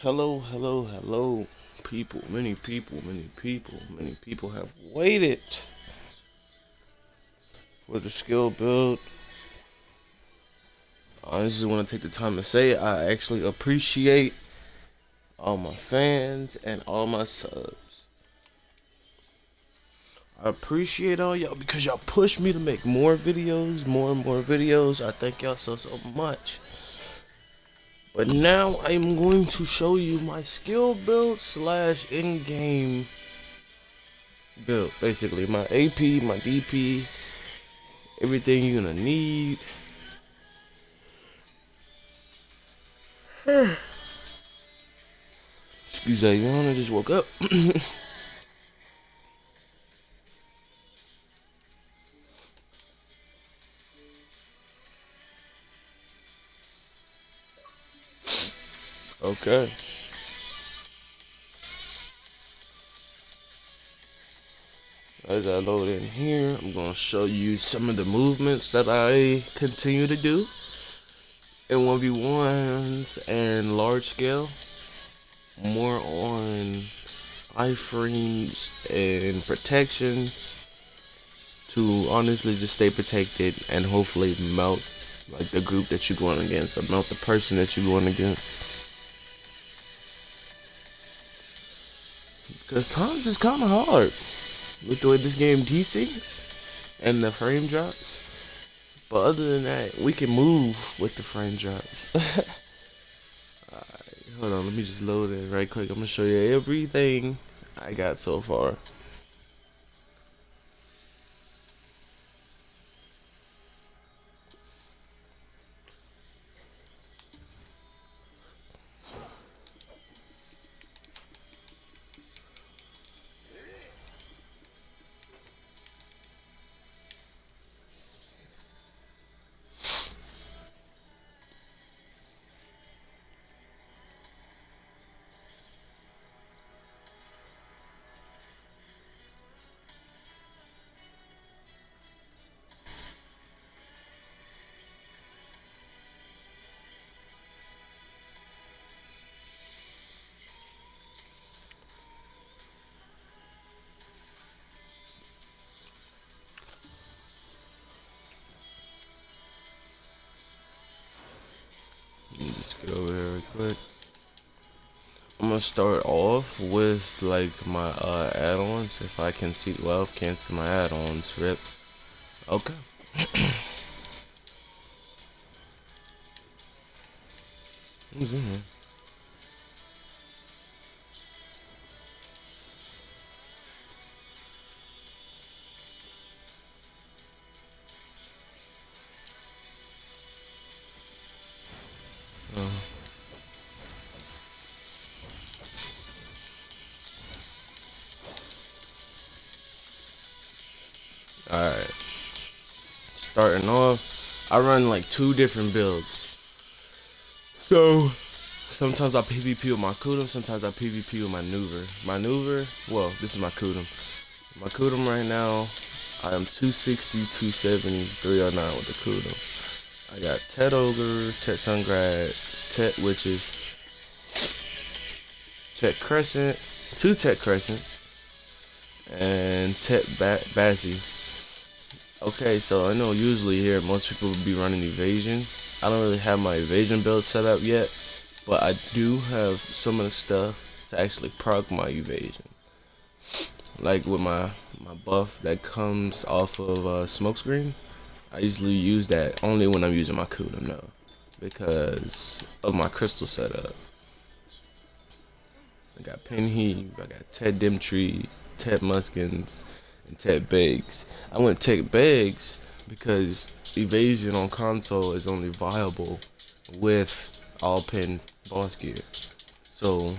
Hello, hello, hello, people. Many people have waited for the skill build. I just want to take the time to say I actually appreciate all my fans and all my subs. I appreciate all y'all because y'all push me to make more videos, more and more videos. I thank y'all so much. But now I'm going to show you my skill build slash in-game build. Basically, my AP, my DP, everything you're gonna need. Excuse that yawn, I just woke up. Okay. As I load in here, I'm gonna show you some of the movements that I continue to do in 1v1s and large scale. More on iframes and protection to honestly just stay protected and hopefully melt like the group that you're going against or melt the person that you're going against. Because times is kind of hard with the way this game desyncs and the frame drops. But other than that, we can move with the frame drops. Alright, hold on, let me just load it right quick. I'm gonna show you everything I got so far. Let me just get over here real quick. I'm gonna start off with like my add-ons. If I can see, well, cancel my add-ons. Rip. Okay. Who's in here? Uh, Alright. Starting off, I run like two different builds. So sometimes I PvP with my Kudum, sometimes I PvP with my Maneuver. Maneuver, well, this is my Kudum. My Kudum right now, I am 260, 270, 309 with the Kudum. I got Tet Ogre, Tet Sungrad, Tet Witches, Tet Crescent, two Tet Crescents, and Tet Bazzy. Okay, so I know usually here most people would be running evasion. I don't really have my evasion build set up yet, but I do have some of the stuff to actually proc my evasion. Like with my buff that comes off of smokescreen, I usually use that only when I'm using my Kudum though, because of my crystal setup. I got Pinheave, I got Ted Dimtree, Ted Muskins, and Ted Beggs. I went Ted Beggs because evasion on console is only viable with all pin boss gear. So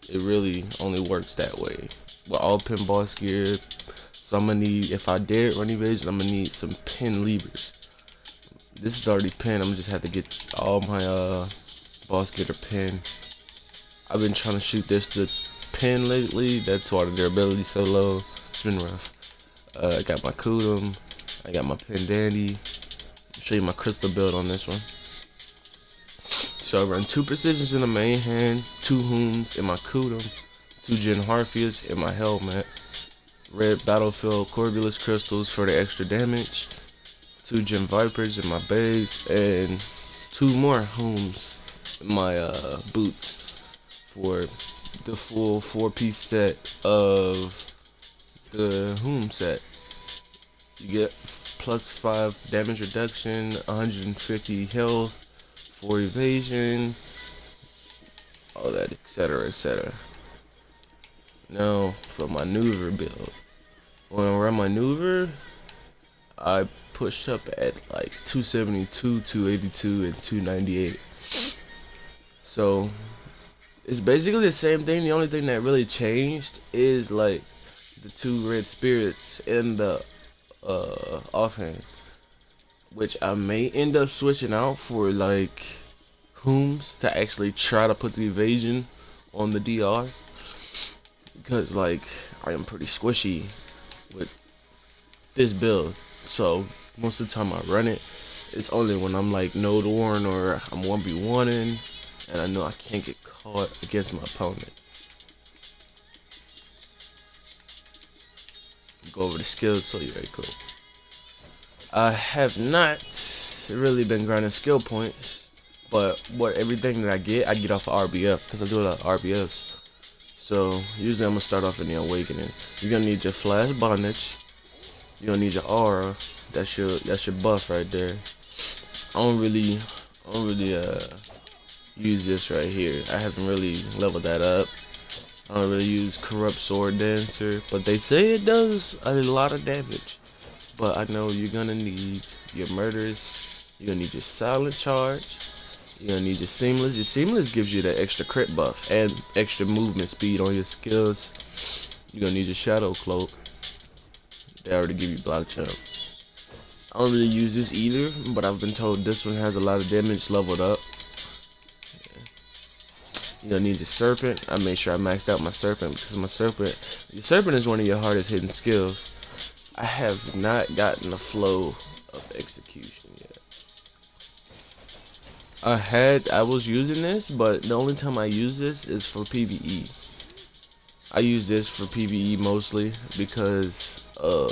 it really only works that way. With all pin boss gear, so I'm gonna need, if I dare run evasion, I'm gonna need some pin levers. This is already pinned, I'm gonna just have to get all my boss gear to pin. I've been trying to shoot this to pin lately, that's why the durability so low. It's been rough. I got my Kudum, I got my pin dandy. I'll show you my crystal build on this one. So I run 2 precisions in the main hand, 2 hoons in my kudum, 2 Gen Harfias in my helmet, red battlefield Corbulus crystals for the extra damage, 2 Gen Vipers in my base, and 2 more hoons in my boots for the full 4-piece set of the hoon set. You get plus 5 damage reduction, 150 health, 4 evasion, all that, etc., etc. Now for maneuver build. When I run maneuver, I push up at like 272, 282, and 298. So it's basically the same thing. The only thing that really changed is like the 2 red spirits in the offhand, which I may end up switching out for like Hooms to actually try to put the evasion on the DR, because like I am pretty squishy with this build. So most of the time I run it, it's only when I'm like node worn or I'm 1v1ing and I know I can't get caught against my opponent. Go over the skills so you're very cool. I have not really been grinding skill points, but everything that I get off of RBF, because I do a lot of RBFs. So usually I'm gonna start off in the Awakening. You're gonna need your flash bondage. You're gonna need your aura. That's your buff right there. I don't really use this right here. I haven't really leveled that up. I don't really use Corrupt Sword Dancer, but they say it does a lot of damage. But I know you're gonna need your Murderous, you're gonna need your Silent Charge, you're gonna need your Seamless. Your Seamless gives you that extra crit buff and extra movement speed on your skills. You're gonna need your Shadow Cloak. They already give you block jump. I don't really use this either, but I've been told this one has a lot of damage leveled up. You're gonna need your Serpent. I made sure I maxed out my Serpent because your Serpent is one of your hardest hitting skills. I have not gotten the flow of execution yet. I was using this, but the only time I use this is for PvE. I use this for PvE mostly because of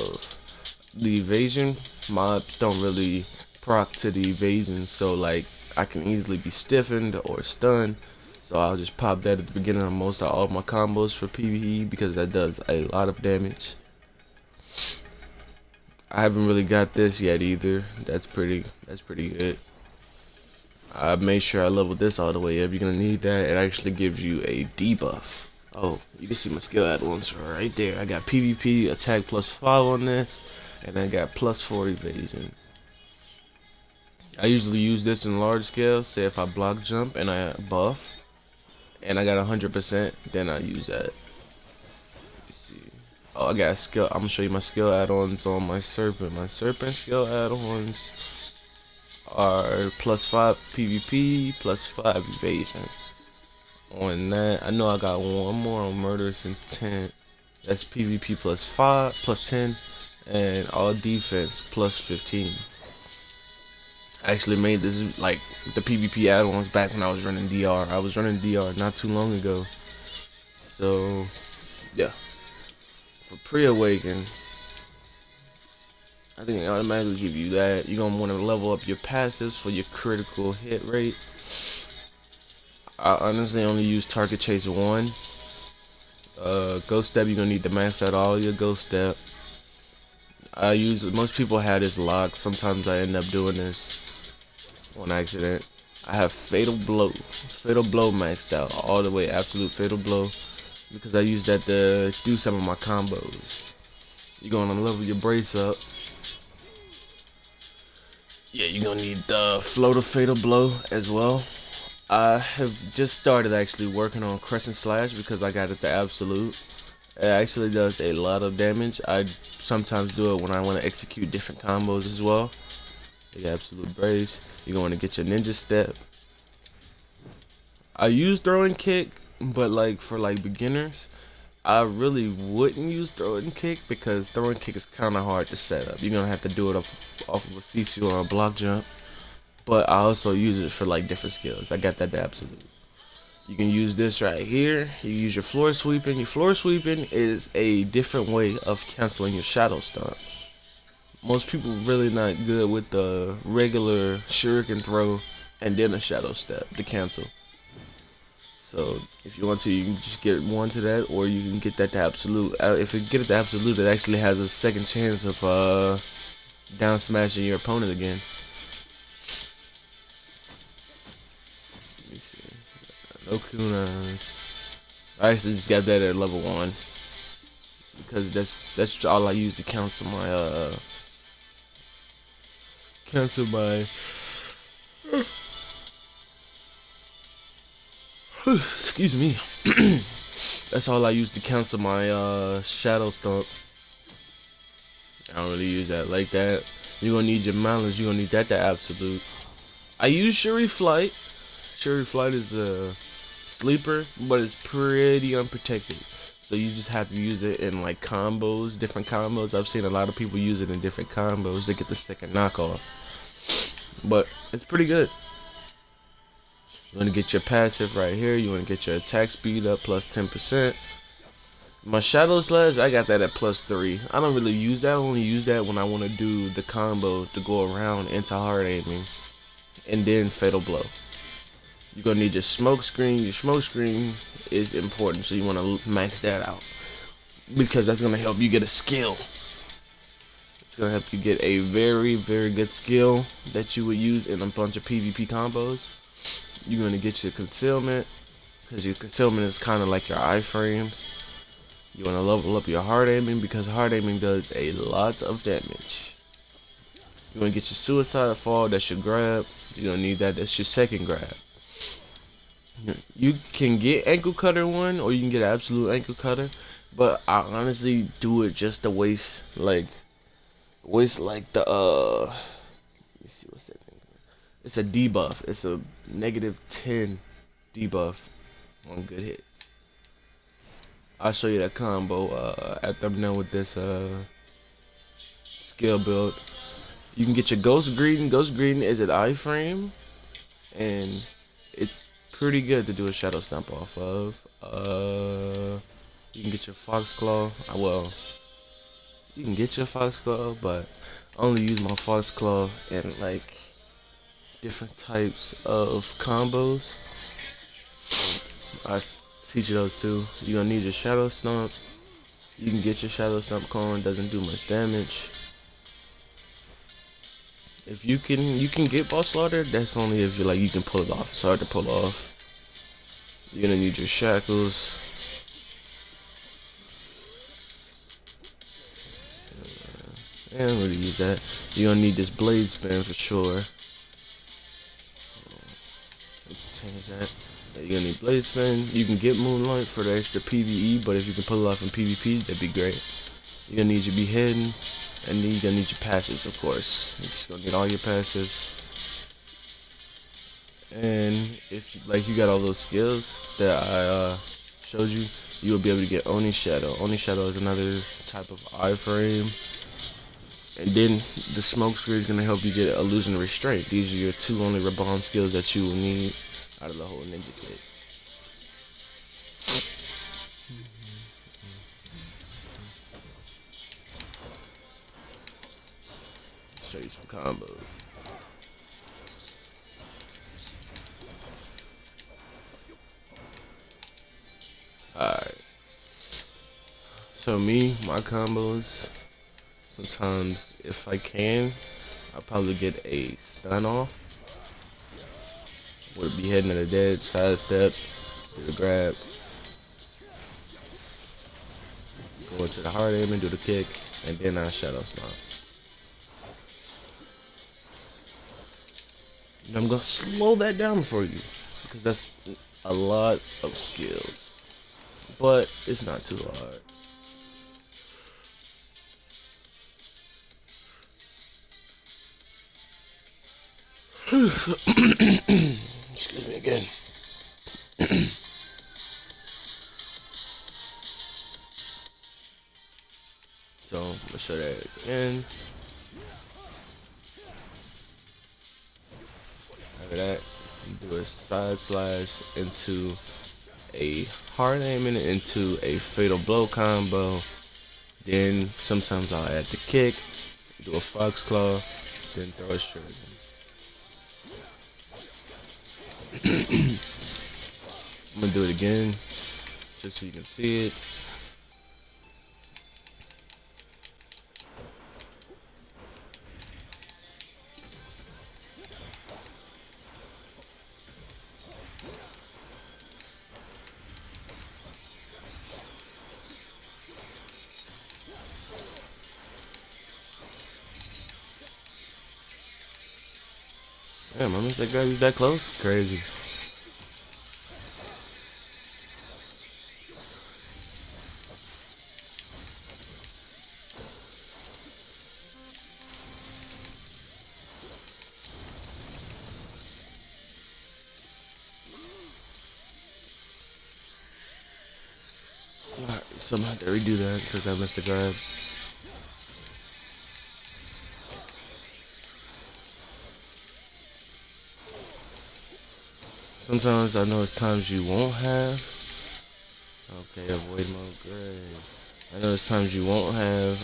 the evasion. Mobs don't really proc to the evasion, so like I can easily be stiffened or stunned. So I'll just pop that at the beginning of most of all my combos for PvE because that does a lot of damage. I haven't really got this yet either. That's pretty good. I made sure I leveled this all the way up. You're gonna need that. It actually gives you a debuff. Oh, you can see my skill add-ons right there. I got PvP attack +5 on this, and I got +4 evasion. I usually use this in large scale. Say if I block jump and I buff, and I got 100%, then I use that. Let's see. Oh, I got a skill. I'm gonna show you my skill add-ons on my Serpent. My Serpent skill add-ons are +5 PvP, +5 evasion. On that, I know I got one more on Murderous Intent. That's PvP +5, +10, and all defense +15. I actually made this like the PvP add-ons back when I was running DR. I was running DR not too long ago. So yeah. For pre-awaken, I think it automatically give you that. You're gonna want to level up your passives for your critical hit rate. I honestly only use Target Chase 1. Ghost Step, you're gonna need to max out all your Ghost Step. Most people have this locked. Sometimes I end up doing this on accident. I have Fatal Blow maxed out all the way, absolute Fatal Blow, because I use that to do some of my combos. You're gonna level your brace up. Yeah, you're gonna need the Float of Fatal Blow as well. I have just started actually working on Crescent Slash because I got it to absolute. It actually does a lot of damage. I sometimes do it when I want to execute different combos as well. The absolute brace. You're going to get your ninja step. I use throwing kick, but like for like beginners, I really wouldn't use throwing kick because throwing kick is kind of hard to set up. You're gonna have to do it off of a CC or a block jump. but I also use it for like different skills. I got that to absolute. You can use this right here. You use your floor sweeping. Your floor sweeping is a different way of canceling your shadow stomp. Most people really not good with the regular shuriken throw and then a shadow step to cancel. So if you want to, you can just get one to that, or you can get that to absolute. If you get it to absolute, it actually has a second chance of down smashing your opponent again. Let me see. No kunas. I actually just got that at level 1 because that's all I use to cancel my excuse me. That's all I use to cancel my shadow stomp. I don't really use that like that. You're gonna need your balance. You're gonna need that to absolute. I use Shuri Flight. Shuri Flight is a sleeper, but it's pretty unprotected. So you just have to use it in like combos, different combos. I've seen a lot of people use it in different combos to get the second knockoff. But it's pretty good. You want to get your passive right here. You want to get your attack speed up plus 10%. My Shadow Slash, I got that at plus 3. I don't really use that. I only use that when I want to do the combo to go around into hard aiming. And then Fatal Blow. You're going to need your smoke screen. Your smoke screen is important, so you want to max that out. Because that's going to help you get a skill. It's going to help you get a very, very good skill that you would use in a bunch of PvP combos. You're going to get your concealment, because your concealment is kind of like your iframes. You want to level up your hard aiming, because hard aiming does a lot of damage. You want to get your suicide fall, that's your grab. You're going to need that, that's your second grab. You can get ankle cutter one, or you can get absolute ankle cutter, but I honestly do it just to waste like the let me see what's that thing. It's a debuff. It's a -10 debuff on good hits. I'll show you that combo after I'm done with this skill build. You can get your Ghost Greeting. Ghost Greeting is an iframe, and it's pretty good to do a shadow stomp off of. You can get your Fox Claw. Well, you can get your Fox Claw, but I only use my Fox Claw in like different types of combos. I teach you those too. You're gonna need your Shadow Stomp. You can get your Shadow Stomp cone, doesn't do much damage. If you can get Boss Slaughter, that's only if you can pull it off. It's hard to pull off. You're gonna need your shackles. I don't really use that. You're gonna need this blade spin for sure. Change that. You're gonna need blade spin. You can get Moonlight for the extra PvE, but if you can pull it off in PvP, that'd be great. You're gonna need your beheading, and then you're gonna need your passives, of course. You're just gonna get all your passives. And if you got all those skills that I showed you, you will be able to get Oni Shadow. Oni Shadow is another type of iframe. And then the smoke screen is going to help you get Illusion Restraint. These are your two only bomb skills that you will need out of the whole ninja kit. Show you some combos. Alright. So my combos, sometimes if I can, I'll probably get a stun off. Would be heading to the dead, sidestep, do the grab. Go into the hard aim and do the kick, and then I shadow stomp. And I'm gonna slow that down for you, because that's a lot of skills. But it's not too hard. Excuse me again. So I'm gonna show that again. After that, do a side slash into a hard aiming into a fatal blow combo. Then sometimes I'll add the kick, do a fox claw, then throw a shuriken. I'm gonna do it again, just so you can see it. Damn, I missed that guy. He's that close? Crazy. Alright, so I'm gonna have to redo that because I missed the grab. Sometimes I know it's times you won't have. Okay, avoid mode, great. I know it's times you won't have,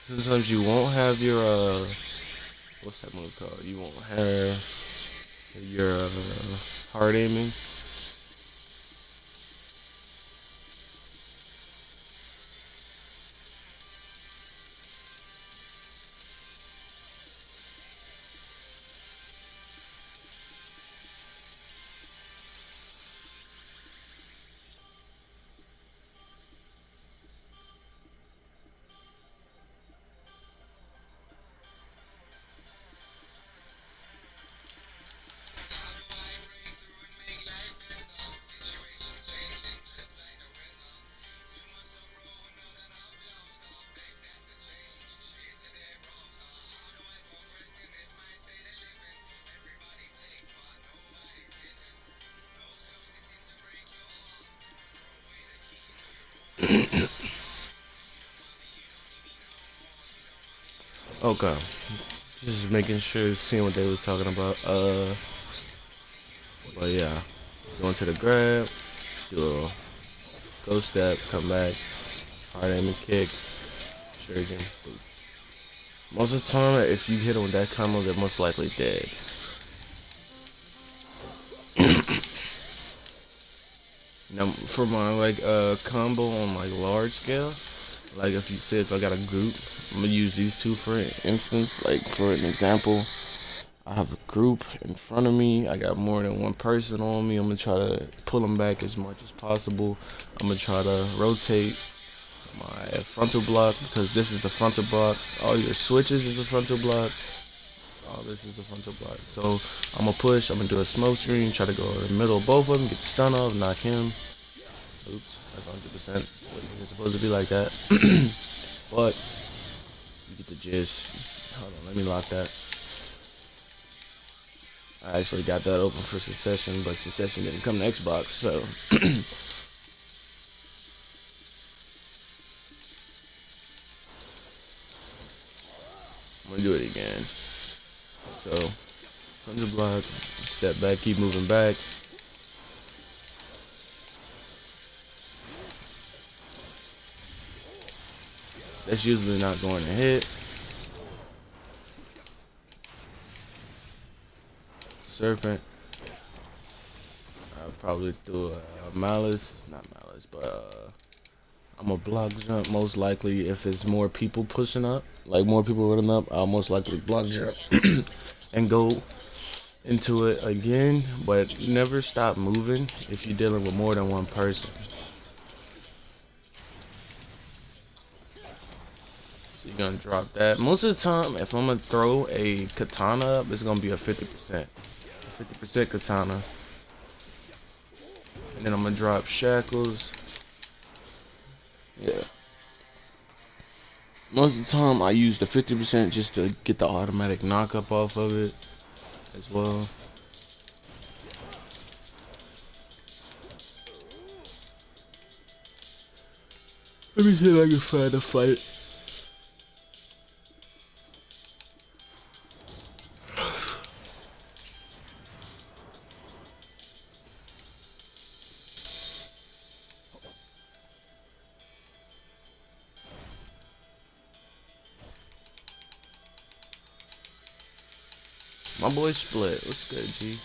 sometimes you won't have your, what's that move called? You won't have your, hard aiming. Okay. Just making sure, seeing what they was talking about. But yeah. Going to the grab, do a go step, come back, hard aim and kick, shuriken. Most of the time, if you hit them with that combo, they're most likely dead. Now, for my combo on like large scale, like if you say if I got a group, I'm gonna use these two for instance. Like for an example, I have a group in front of me. I got more than one person on me. I'm gonna try to pull them back as much as possible. I'm gonna try to rotate my frontal block because this is the frontal block. All your switches is a frontal block. All this is the frontal block. So I'm gonna push. I'm gonna do a smoke screen. Try to go in the middle of both of them. Get the stun off. Knock him. Oops, that's 100%. It's supposed to be like that. But you get the gist. Hold on, let me lock that. I actually got that open for Succession, but Succession didn't come to Xbox, so. I'm gonna do it again. So, 100 block, step back, keep moving back. That's usually not going to hit. Serpent. I'll probably do a malice, not malice, but I'm a block jump most likely if it's more people pushing up, like more people running up. I'll most likely block jump and go into it again, but never stop moving if you're dealing with more than one person. So you're gonna drop that. Most of the time, if I'm gonna throw a katana up, it's gonna be a 50%. 50% katana. And then I'm gonna drop shackles. Yeah. Most of the time, I use the 50% just to get the automatic knockup off of it as well. Let me see if I can find a fight. My boy Split. What's good, G?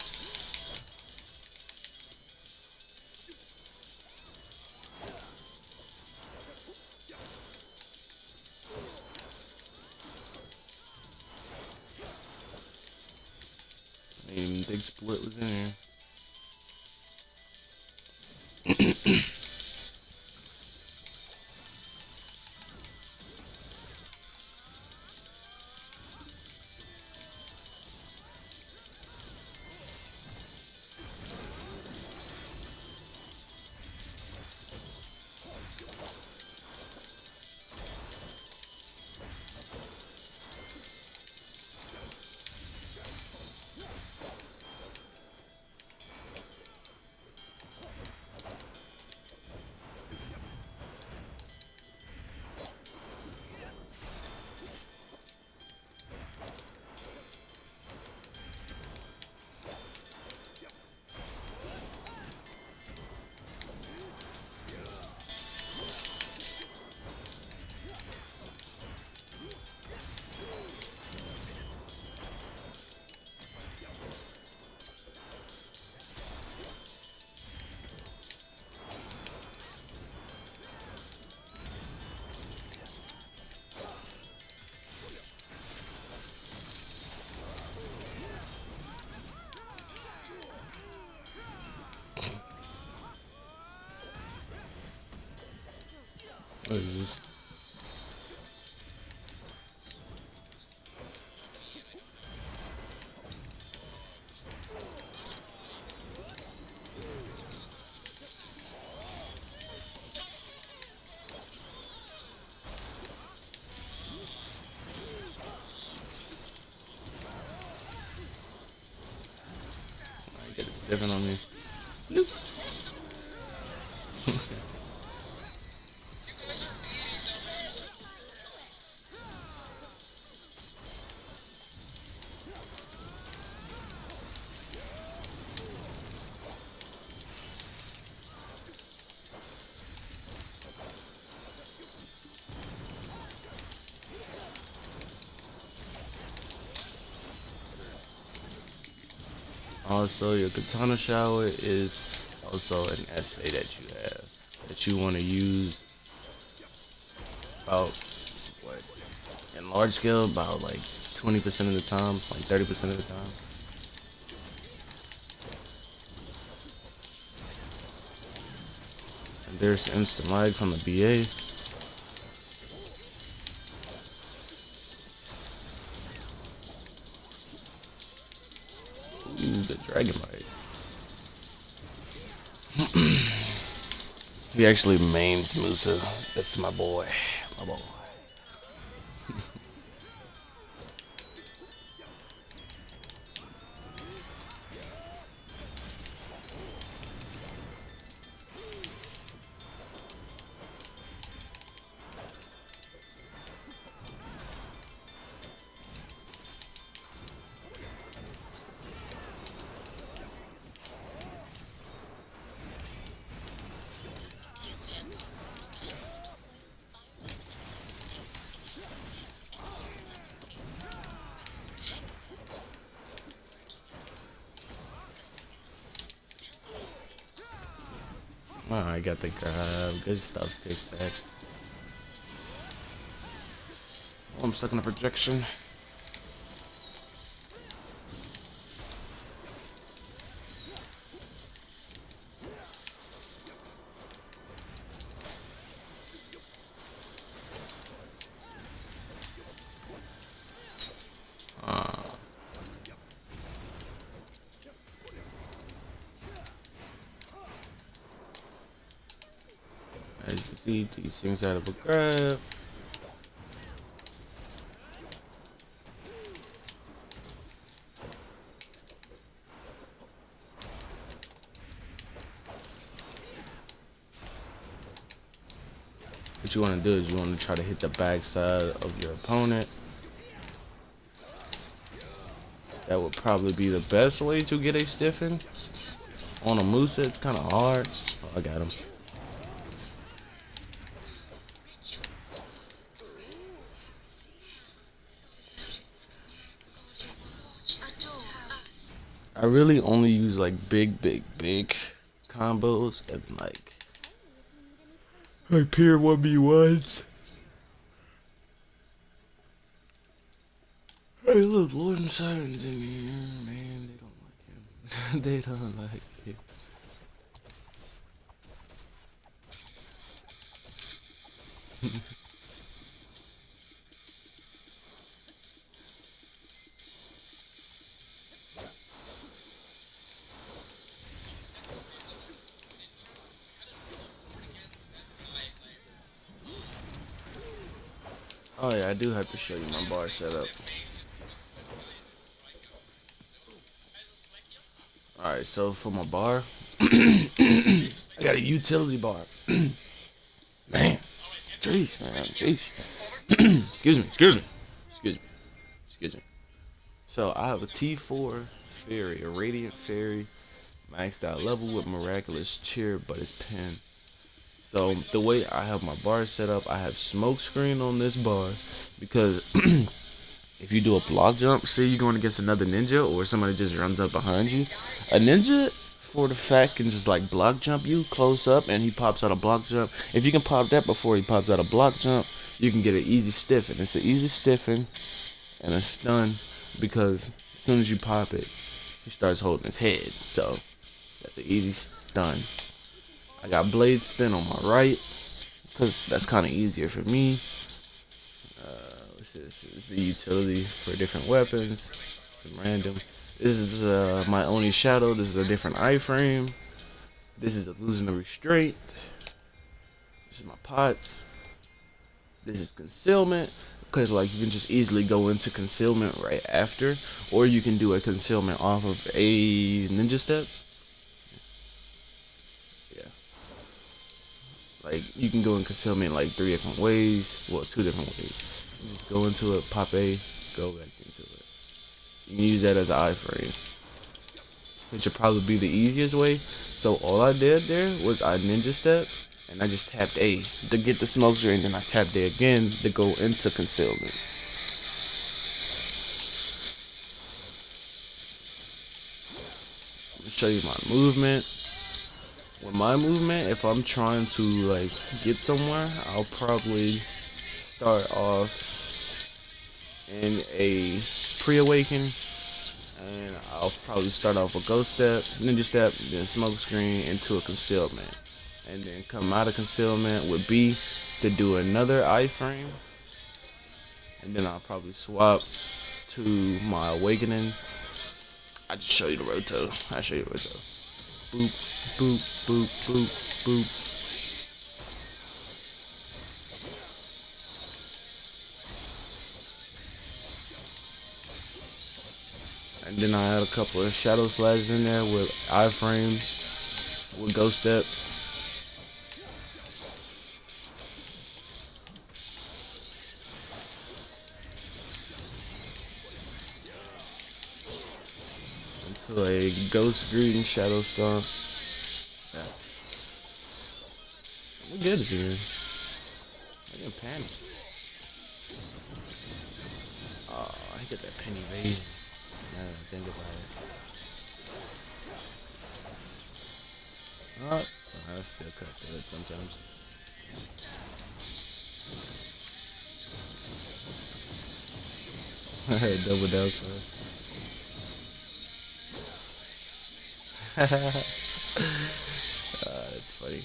I didn't even think Split was in here. What is this? I get it's different on me. Nope. Also, your katana shower is also an essay that you have that you want to use about what in large scale about like 20% of the time, like 30% of the time. And there's instant lag from the BA. Ooh, the Dragon Bite. He actually mains Musa. That's my boy. My boy. Oh, I got the grab. Good stuff, Tic Tac. Oh, I'm stuck in a projection. As you can see, these things out of a grab. What you want to do is you want to try to hit the backside of your opponent. That would probably be the best way to get a stiffen. On a Musa, it's kind of hard. Oh, I got him. I really only use like big combos and like pure 1v1s. Hey, look, Lord and Sirens in here, man. They don't like him. They don't like him. Oh yeah, I do have to show you my bar setup. Alright, so for my bar, I got a utility bar. Man, jeez, man, jeez. Excuse me, excuse me, excuse me, excuse me. So I have a T4 fairy, a radiant fairy, maxed out level with miraculous cheer, but it's pinned. So the way I have my bar set up, I have smoke screen on this bar because if you do a block jump, say you're going against another ninja or somebody just runs up behind you, a ninja for the fact can just like block jump you close up and he pops out a block jump. If you can pop that before he pops out a block jump, you can get an easy stiffen. It's an easy stiffen and a stun because as soon as you pop it, he starts holding his head. So that's an easy stun. I got blade spin on my right because that's kind of easier for me. This is the utility for different weapons. Some random. This is my only shadow. This is a different iframe. This is losing the restraint. This is my pots. This is concealment. Because like you can just easily go into concealment right after. Or you can do a concealment off of a ninja step. Yeah. Like you can go in concealment like 3 different ways. Well, 2 different ways. Just go into it, pop A, go back into it. You can use that as an iframe, which would probably be the easiest way. So all I did there was I ninja step, and I just tapped A to get the smoke screen, and then I tapped A again to go into concealment. Let me show you my movement. With my movement, if I'm trying to like get somewhere, I'll probably start off in a pre-awaken, and I'll probably start off with ghost step, ninja step, then smoke screen into a concealment, and then come out of concealment with B to do another iframe, and then I'll probably swap to my awakening. I just show you the roto. I show you the roto. Boop, boop, boop, boop, boop. And then I had a couple of shadow slashes in there with iframes, with ghost step. Into a ghost greeting shadow stomp. Yeah. I'm good here. I didn't panic. Oh, I get that penny evasion. Now that I think about it. Oh, I still cut through it sometimes. Double down that's funny.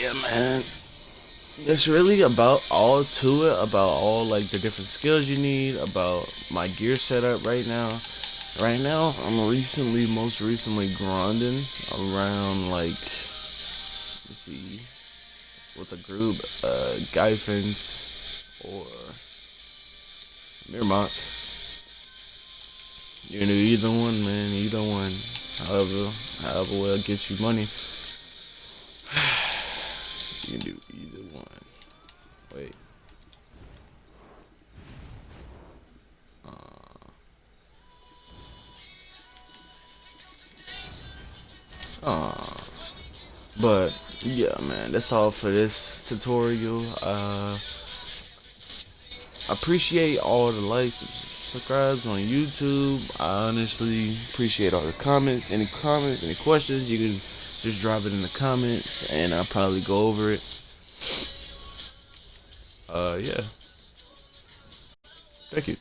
yeah, man. It's really about all to it, about all like the different skills you need, about my gear setup right now. Right now, I'm most recently grinding around like, let's see, with a group, Gyfins or Mirmont. You can do either one, man. Either one. However well it gets you money. You can do either one. Wait. Uh, but yeah, man. That's all for this tutorial. Appreciate all the likes and subscribes on YouTube. I honestly appreciate all the comments. Any questions, you can just drop it in the comments and I'll probably go over it. Yeah. Thank you.